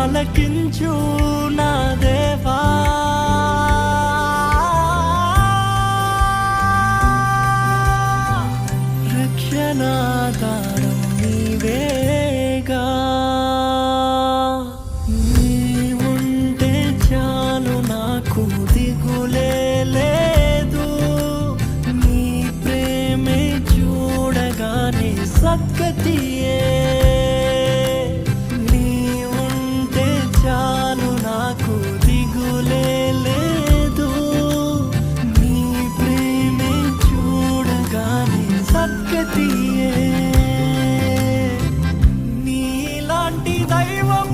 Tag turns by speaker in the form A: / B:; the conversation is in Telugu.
A: ఆలకించు నా దేవా, రక్షణాధారం నీవేగా. నీవుంటే చాలు నాకు దిగులే లేదు, నీ ప్రేమే చూడగానే సద్గతియే. నీవుంటే చాలు నాకు దిగులే లేదు, నీ ప్రేమే చూడగానే సద్గతియే. నీలాంటి దైవం